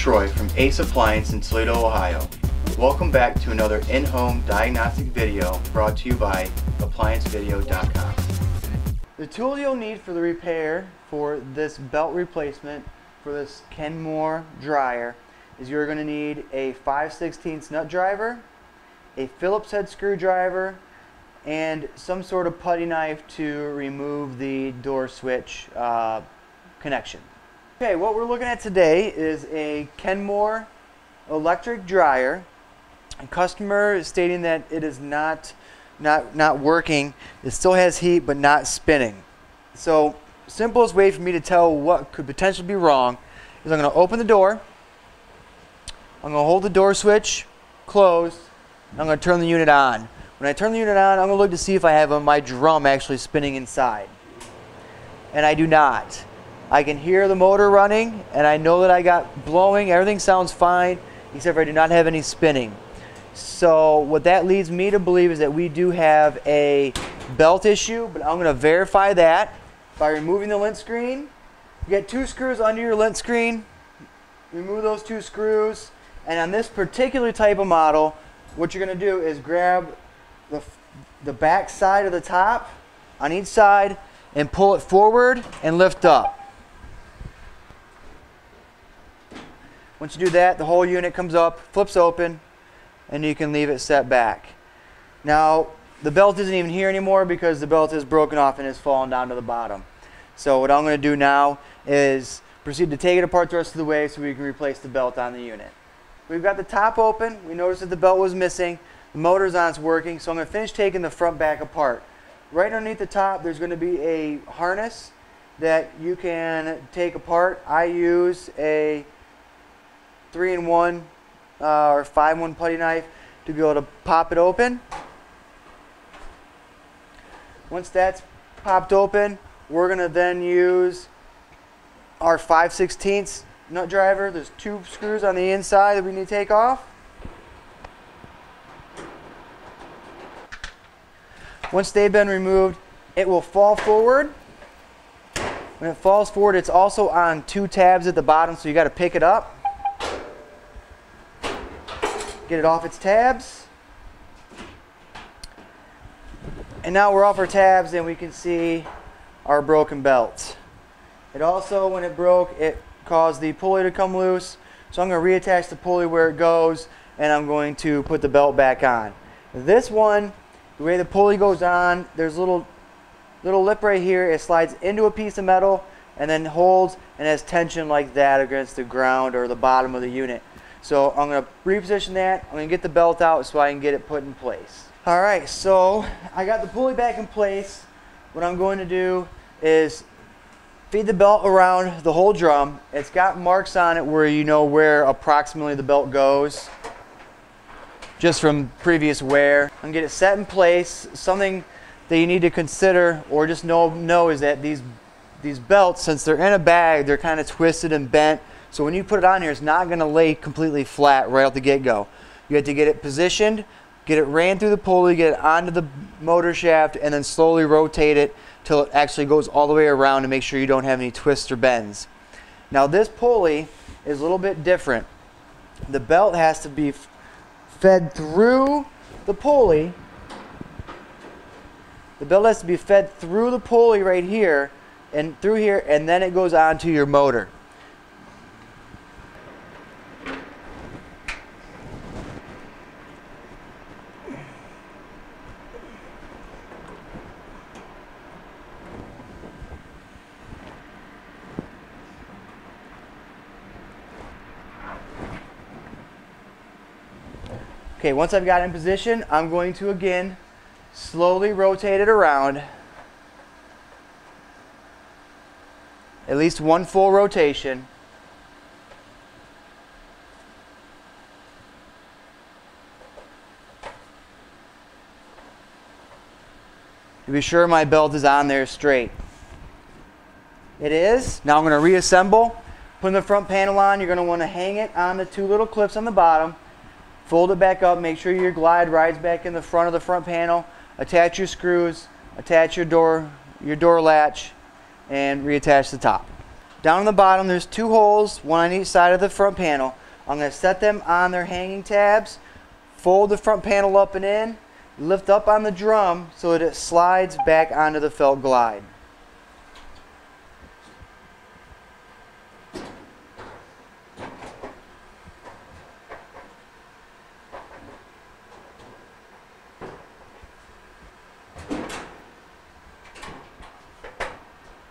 Troy from Ace Appliance in Toledo, Ohio. Welcome back to another in-home diagnostic video brought to you by ApplianceVideo.com. The tool you'll need for the repair for this belt replacement for this Kenmore dryer is you're going to need a 5/16 nut driver, a Phillips head screwdriver, and some sort of putty knife to remove the door switch connection. Okay, what we're looking at today is a Kenmore electric dryer. A customer is stating that it is not working. It still has heat but not spinning. So simplest way for me to tell what could potentially be wrong is I'm going to open the door, I'm going to hold the door switch closed, and I'm going to turn the unit on. When I turn the unit on, I'm going to look to see if I have my drum actually spinning inside. And I do not. I can hear the motor running, and I know that I got blowing. Everything sounds fine, except for I do not have any spinning. So what that leads me to believe is that we do have a belt issue, but I'm going to verify that by removing the lint screen. You get 2 screws under your lint screen. Remove those 2 screws, and on this particular type of model, what you're going to do is grab the back side of the top on each side and pull it forward and lift up. Once you do that, the whole unit comes up, flips open, and you can leave it set back. Now, the belt isn't even here anymore because the belt is broken off and has fallen down to the bottom. So what I'm going to do now is proceed to take it apart the rest of the way so we can replace the belt on the unit. We've got the top open. We noticed that the belt was missing. The motor's on, it's working. So I'm going to finish taking the front back apart. Right underneath the top, there's going to be a harness that you can take apart. I use a 3-in-1 or 5-in-1 putty knife to be able to pop it open. Once that's popped open, we're going to then use our 5/16 nut driver. There's 2 screws on the inside that we need to take off. Once they've been removed, it will fall forward. When it falls forward, it's also on 2 tabs at the bottom, so you got to pick it up. Get it off its tabs. And now we're off our tabs and we can see our broken belt. It also, when it broke, it caused the pulley to come loose. So I'm going to reattach the pulley where it goes, and I'm going to put the belt back on. This one, the way the pulley goes on, there's a little lip right here. It slides into a piece of metal and then holds and has tension like that against the ground or the bottom of the unit. So I'm going to reposition that. I'm going to get the belt out so I can get it put in place. Alright, so I got the pulley back in place. What I'm going to do is feed the belt around the whole drum. It's got marks on it where you know where approximately the belt goes, just from previous wear. I'm going to get it set in place. Something that you need to consider or just know is that these belts, since they're in a bag, they're kind of twisted and bent. So when you put it on here, it's not going to lay completely flat right off the get-go. You have to get it positioned, get it ran through the pulley, get it onto the motor shaft, and then slowly rotate it till it actually goes all the way around to make sure you don't have any twists or bends. Now this pulley is a little bit different. The belt has to be fed through the pulley. The belt has to be fed through the pulley right here and through here, and then it goes onto your motor. Okay, once I've got it in position, I'm going to again slowly rotate it around. At least 1 full rotation. To be sure my belt is on there straight. It is. Now I'm going to reassemble. Putting the front panel on, you're going to want to hang it on the 2 little clips on the bottom. Fold it back up, make sure your glide rides back in the front of the front panel. Attach your screws, attach your door latch, and reattach the top. Down on the bottom there's 2 holes, one on each side of the front panel. I'm going to set them on their hanging tabs, fold the front panel up and in, lift up on the drum so that it slides back onto the felt glide.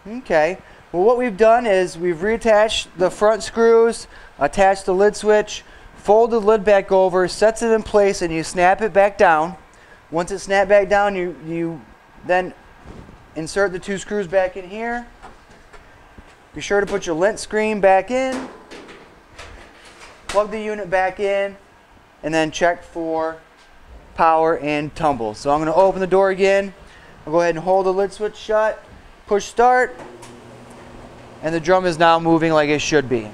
Okay, well what we've done is we've reattached the front screws, attached the lid switch, fold the lid back over, sets it in place, and you snap it back down. Once it's snapped back down, you then insert the 2 screws back in here. Be sure to put your lint screen back in, plug the unit back in, and then check for power and tumble. So I'm going to open the door again. I'll go ahead and hold the lid switch shut. Push start, and the drum is now moving like it should be.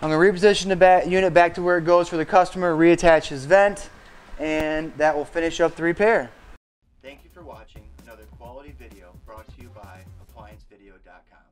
I'm going to reposition the unit back to where it goes for the customer, reattach his vent, and that will finish up the repair. Thank you for watching another quality video brought to you by ApplianceVideo.com.